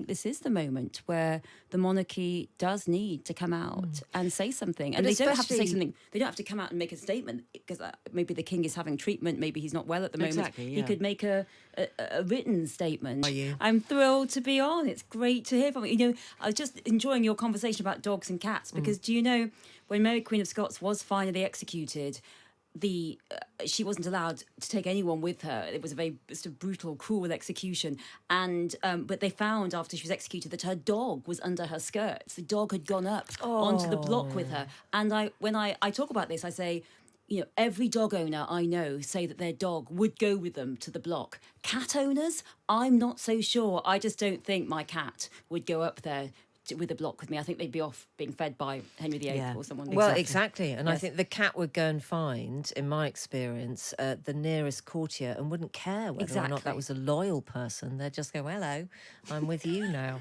this is the moment where the monarchy does need to come out and say something. And But they don't have to say especially- something. They don't have to come out and make a statement because maybe the king is having treatment. Maybe he's not well at the moment. Exactly, He yeah. could make a written statement. Are you? I'm thrilled to be on. It's great to hear from you. You know, I was just enjoying your conversation about dogs and cats because do you know when Mary Queen of Scots was finally executed, she wasn't allowed to take anyone with her. It was a very sort of brutal, cruel execution. And but they found after she was executed that her dog was under her skirts. The dog had gone up onto the block with her. And when I talk about this, I say, you know, every dog owner I know say that their dog would go with them to the block. Cat owners, I'm not so sure. I just don't think my cat would go up there with a block with me. I think they'd be off being fed by Henry VIII or someone. Well, exactly. And I Yes. think the cat would go and find, in my experience, the nearest courtier and wouldn't care whether or not Exactly. that was a loyal person. They'd just go, hello, I'm with you now.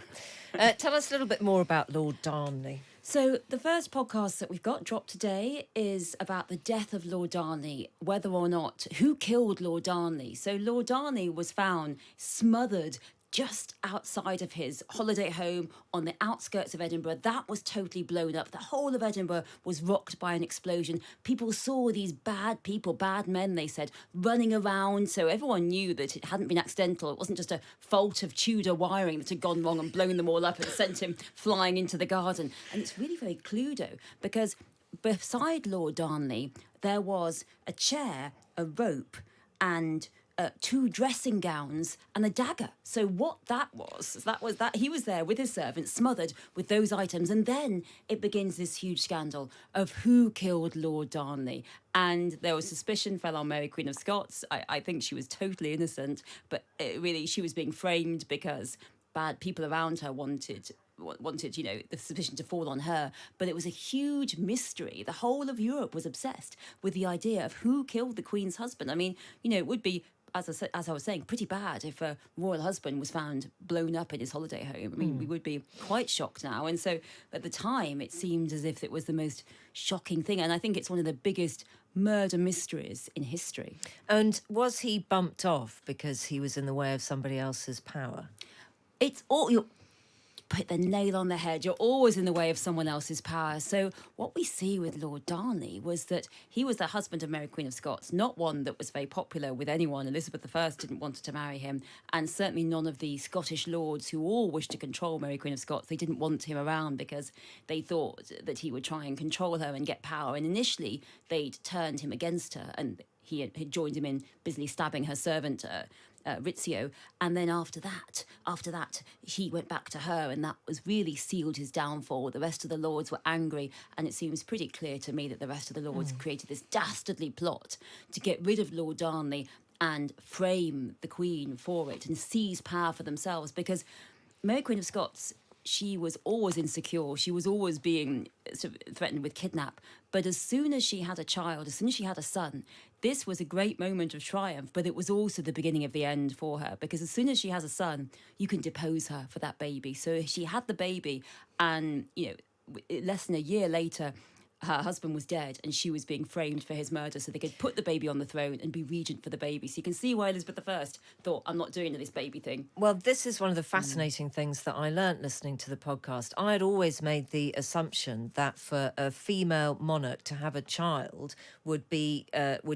Tell us a little bit more about Lord Darnley. So the first podcast that we've got dropped today is about the death of Lord Darnley, whether or not, who killed Lord Darnley. So Lord Darnley was found smothered just outside of his holiday home on the outskirts of Edinburgh. That was totally blown up. The whole of Edinburgh was rocked by an explosion. People saw these bad people, bad men, they said, running around. So everyone knew that it hadn't been accidental. It wasn't just a fault of Tudor wiring that had gone wrong and blown them all up and sent him flying into the garden. And it's really very Cluedo because beside Lord Darnley, there was a chair, a rope, and 2 dressing gowns and a dagger. So what that was that he was there with his servant, smothered with those items. And then it begins this huge scandal of who killed Lord Darnley. And there was suspicion fell on Mary Queen of Scots. I think she was totally innocent, but really she was being framed because bad people around her wanted, you know, the suspicion to fall on her. But it was a huge mystery. The whole of Europe was obsessed with the idea of who killed the Queen's husband. I mean, you know, it would be, as I was saying, pretty bad if a royal husband was found blown up in his holiday home. I mean, we would be quite shocked now. And so at the time, it seemed as if it was the most shocking thing. And I think it's one of the biggest murder mysteries in history. And was he bumped off because he was in the way of somebody else's power? It's all... you put the nail on the head. You're always in the way of someone else's power. So what we see with Lord Darnley was that he was the husband of Mary Queen of Scots, not one that was very popular with anyone. Elizabeth I didn't want to marry him, and certainly none of the Scottish lords who all wished to control Mary Queen of Scots. They didn't want him around because they thought that he would try and control her and get power. And initially they'd turned him against her, and he had joined him in busily stabbing her servant, Rizzio. And then after that, he went back to her, and that was really sealed his downfall. The rest of the lords were angry, and it seems pretty clear to me that the rest of the lords created this dastardly plot to get rid of Lord Darnley and frame the Queen for it and seize power for themselves. Because Mary Queen of Scots, she was always insecure. She was always being sort of threatened with kidnap. But as soon as she had a child, as soon as she had a son, this was a great moment of triumph, but it was also the beginning of the end for her, because as soon as she has a son, you can depose her for that baby. So she had the baby, and, you know, less than a year later, her husband was dead and she was being framed for his murder, so they could put the baby on the throne and be regent for the baby. So you can see why Elizabeth I thought, I'm not doing this baby thing. Well, this is one of the fascinating things that I learnt listening to the podcast. I had always made the assumption that for a female monarch to have a child would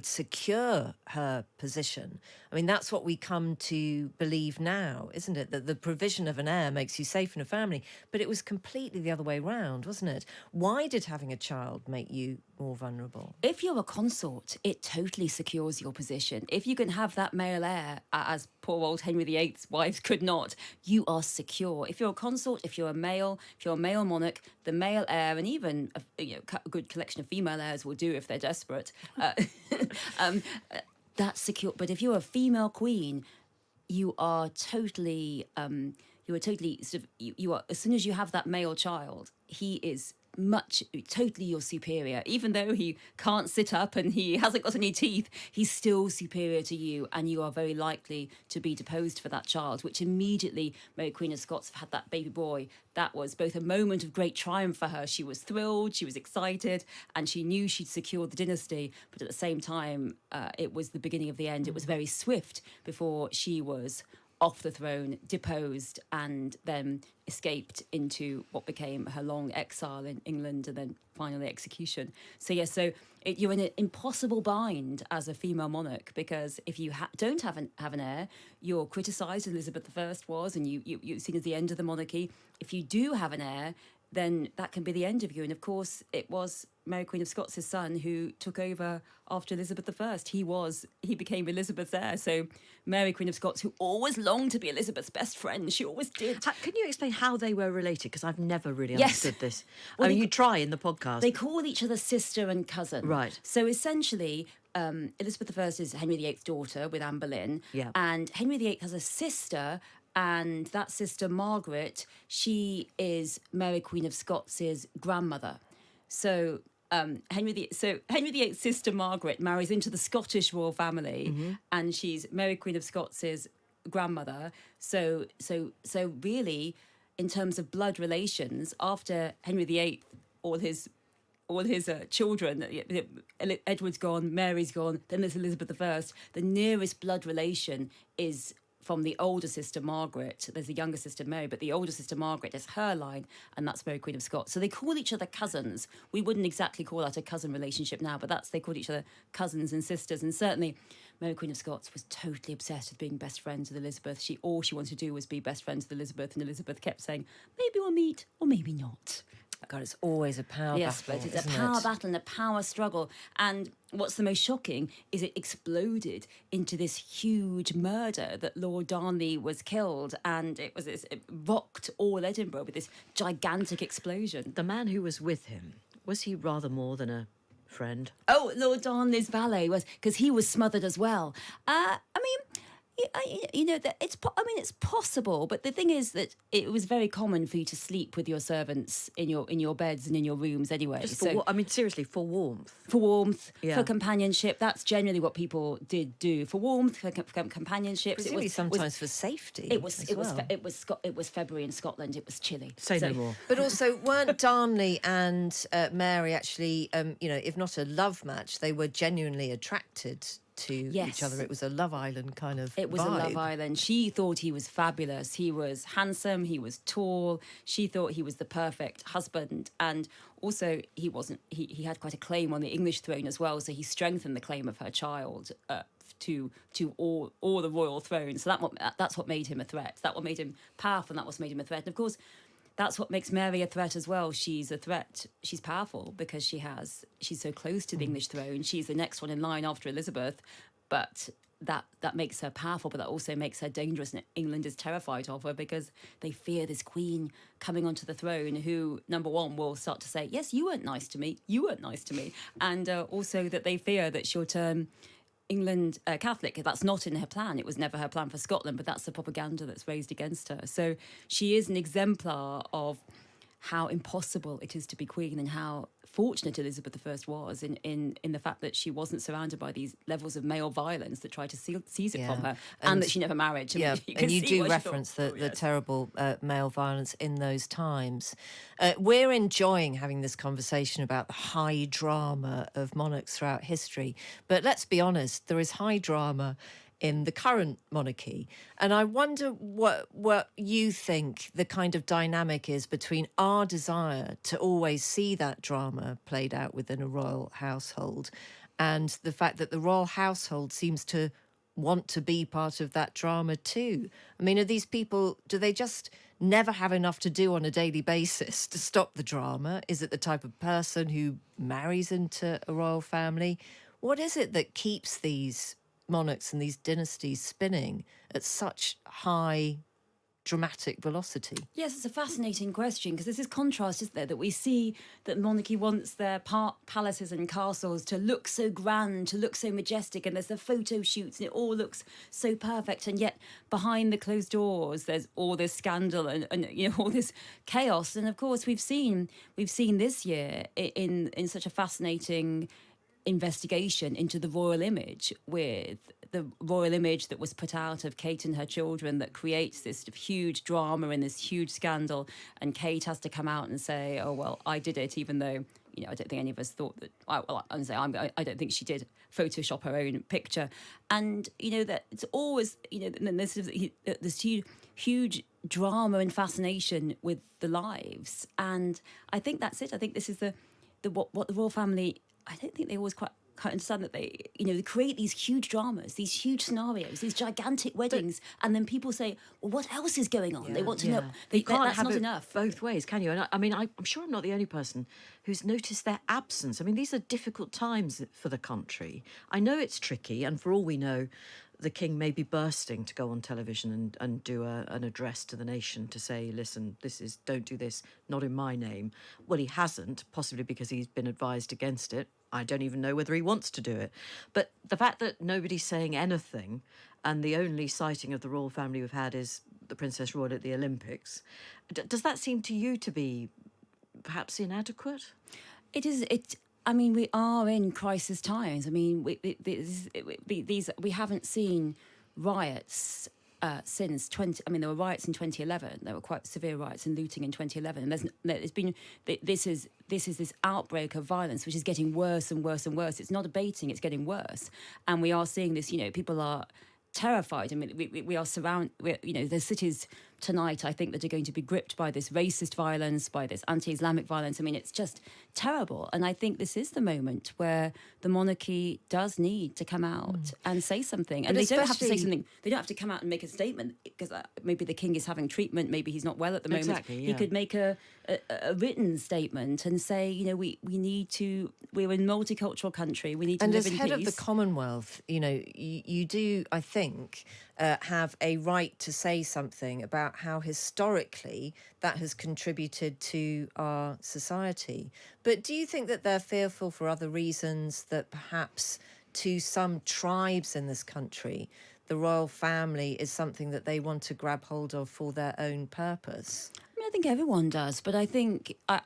secure her position. I mean, that's what we come to believe now, isn't it? That the provision of an heir makes you safe in a family. But it was completely the other way round, wasn't it? Why did having a child make you more vulnerable? If you're a consort, it totally secures your position. If you can have that male heir, as poor old Henry VIII's wives could not, you are secure. If you're a consort, if you're a male monarch, the male heir, and even a good collection of female heirs will do if they're desperate. That's secure. But if you're a female queen, you are totally you are, as soon as you have that male child, he is totally your superior. Even though he can't sit up and he hasn't got any teeth, he's still superior to you, and you are very likely to be deposed for that child, which immediately Mary Queen of Scots had that baby boy. That was both a moment of great triumph for her. She was thrilled, she was excited, and she knew she'd secured the dynasty, but at the same time, it was the beginning of the end. It was very swift before she was off the throne, deposed, and then escaped into what became her long exile in England and then finally execution. So you're in an impossible bind as a female monarch, because if you don't have an heir, you're criticised, as Elizabeth I was, and you're seen as the end of the monarchy. If you do have an heir, then that can be the end of you. And of course, it was Mary Queen of Scots' son who took over after Elizabeth I. He became Elizabeth's heir. So Mary Queen of Scots, who always longed to be Elizabeth's best friend, she always did. Can you explain how they were related? Because I've never really Yes. understood this. Well, I mean, you try in the podcast. They call each other sister and cousin. Right. So essentially, Elizabeth I is Henry VIII's daughter with Anne Boleyn. Yeah. And Henry VIII has a sister, and that sister, Margaret, she is Mary Queen of Scots' grandmother. So Henry VIII's sister Margaret marries into the Scottish royal family, and she's Mary Queen of Scots' grandmother. So really, in terms of blood relations, after Henry VIII, all his children, Edward's gone, Mary's gone, then there's Elizabeth I. The nearest blood relation is from the older sister Margaret. There's a younger sister Mary, but the older sister Margaret is her line, and that's Mary Queen of Scots. So they call each other cousins. We wouldn't exactly call that a cousin relationship now, but they called each other cousins and sisters. And certainly Mary Queen of Scots was totally obsessed with being best friends with Elizabeth. All she wanted to do was be best friends with Elizabeth, and Elizabeth kept saying, maybe we'll meet, or maybe not. God, it's always a power Yes, battle. but it's a isn't power it? battle and a power struggle. And what's the most shocking is it exploded into this huge murder that Lord Darnley was killed, and it rocked all Edinburgh with this gigantic explosion. The man who was with him, was he rather more than a friend? Oh, Lord Darnley's valet was, because he was smothered as well. It's possible, but the thing is that it was very common for you to sleep with your servants in your beds and in your rooms anyway. Just seriously, for warmth. For warmth, Yeah. for companionship. That's generally what people did do. For warmth, for companionship. Presumably sometimes for safety. It was February in Scotland. It was chilly. Say no more. But also, weren't Darnley and Mary actually, if not a love match, they were genuinely attracted to each other? It was a Love Island kind of It was vibe. a Love Island. She thought he was fabulous. He was handsome. He was tall. She thought he was the perfect husband. And also, he wasn't. He had quite a claim on the English throne as well. So he strengthened the claim of her child to all the royal throne. So that's what made him a threat. That's what made him powerful. And that what made him a threat. And of course, that's what makes Mary a threat as well. She's a threat. She's powerful because she's so close to the English throne. She's the next one in line after Elizabeth, but that makes her powerful, but that also makes her dangerous. And England is terrified of her because they fear this queen coming onto the throne who, number one, will start to say, yes, you weren't nice to me. You weren't nice to me. And also that they fear that she'll turn England Catholic. That's not in her plan. It was never her plan for Scotland, but that's the propaganda that's raised against her. So she is an exemplar of how impossible it is to be queen and how fortunate Elizabeth I was in the fact that she wasn't surrounded by these levels of male violence that tried to seize it from her, and that she never married. Yeah, and you do reference the terrible male violence in those times. We're enjoying having this conversation about the high drama of monarchs throughout history, but let's be honest, there is high drama in the current monarchy. And I wonder what you think the kind of dynamic is between our desire to always see that drama played out within a royal household and the fact that the royal household seems to want to be part of that drama too. I mean, are these people, do they just never have enough to do on a daily basis to stop the drama? Is it the type of person who marries into a royal family? What is it that keeps these monarchs and these dynasties spinning at such high dramatic velocity? Yes, it's a fascinating question because there's this contrast, isn't there, that we see that monarchy wants their palaces and castles to look so grand, to look so majestic, and there's the photo shoots and it all looks so perfect, and yet behind the closed doors there's all this scandal and all this chaos. And of course we've seen this year in such a fascinating investigation into the royal image, with the royal image that was put out of Kate and her children that creates this huge drama and this huge scandal, and Kate has to come out and say, oh well, I did it, even though I don't think any of us thought that. I don't think she did, Photoshop her own picture. And, that it's always, and then there's this huge drama and fascination with the lives. And I think that's it. I think this is what the royal family, I don't think they always quite understand that they create these huge dramas, these huge scenarios, these gigantic weddings, and then people say, well, what else is going on? They want to know. You can't that's have not it enough. both ways, can you? And I'm sure I'm not the only person who's noticed their absence. I mean, these are difficult times for the country. I know it's tricky, and for all we know, the king may be bursting to go on television and do an address to the nation to say, listen, don't do this, not in my name. Well, he hasn't, possibly because he's been advised against it. I don't even know whether he wants to do it. But the fact that nobody's saying anything, and the only sighting of the royal family we've had is the Princess Royal at the Olympics, does that seem to you to be perhaps inadequate? It is. I mean, we are in crisis times. I mean, we haven't seen riots since 20. I mean, there were riots in 2011. There were quite severe riots and looting in 2011. And there's been this outbreak of violence, which is getting worse and worse and worse. It's not abating. It's getting worse. And we are seeing this. People are terrified. I mean, we are surrounded. There's cities tonight, I think, that are going to be gripped by this racist violence, by this anti-Islamic violence. I mean, it's just terrible. And I think this is the moment where the monarchy does need to come out and say something. And they don't have to say something. They don't have to come out and make a statement, because maybe the king is having treatment. Maybe he's not well at the moment. Exactly, yeah. He could make a written statement and say, we need to. We're a multicultural country. We need to live in peace. And as head of the Commonwealth, you do, I think, have a right to say something about how historically that has contributed to our society. But do you think that they're fearful for other reasons, that perhaps to some tribes in this country, the royal family is something that they want to grab hold of for their own purpose? I think everyone does, but I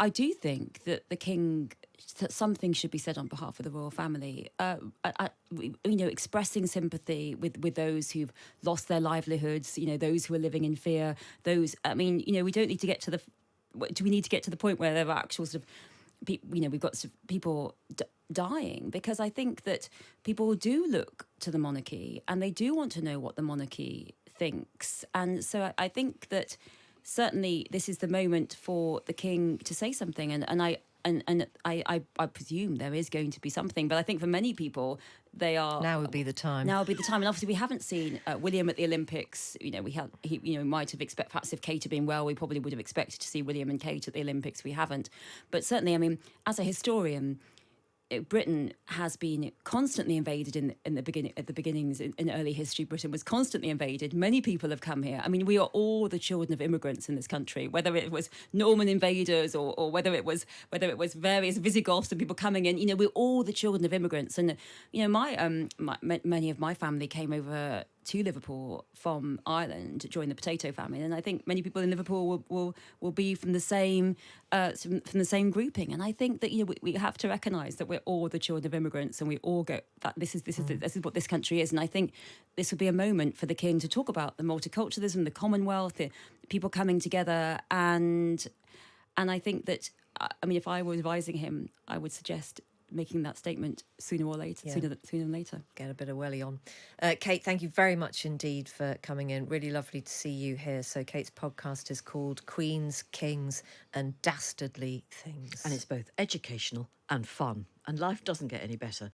do think that the king, that something should be said on behalf of the royal family. Expressing sympathy with those who've lost their livelihoods. Those who are living in fear. We don't need to get to the. Do we need to get to the point where there are actual sort of, we've got sort of people dying? Because I think that people do look to the monarchy and they do want to know what the monarchy thinks, and so I think that. Certainly, this is the moment for the king to say something, and I presume there is going to be something. But I think for many people, they are now would be the time. Now would be the time, and obviously we haven't seen William at the Olympics. He might have expected, perhaps if Kate had been well, we probably would have expected to see William and Kate at the Olympics. We haven't, but certainly, I mean, as a historian, Britain has been constantly invaded in the beginnings in early history. Britain was constantly invaded. Many people have come here. I mean, we are all the children of immigrants in this country, whether it was Norman invaders or whether it was various Visigoths and people coming in. We're all the children of immigrants. And many of my family came over to Liverpool from Ireland during the potato famine, and I think many people in Liverpool will be from the same grouping. And I think that we have to recognise that we're all the children of immigrants, and we all go that this is what this country is. And I think this would be a moment for the king to talk about the multiculturalism, the Commonwealth, the people coming together, and I think that if I were advising him, I would suggest making that statement sooner than later. Get a bit of welly on. Kate, thank you very much indeed for coming in. Really lovely to see you here. So Kate's podcast is called Queens, Kings and Dastardly Things. And it's both educational and fun. And life doesn't get any better.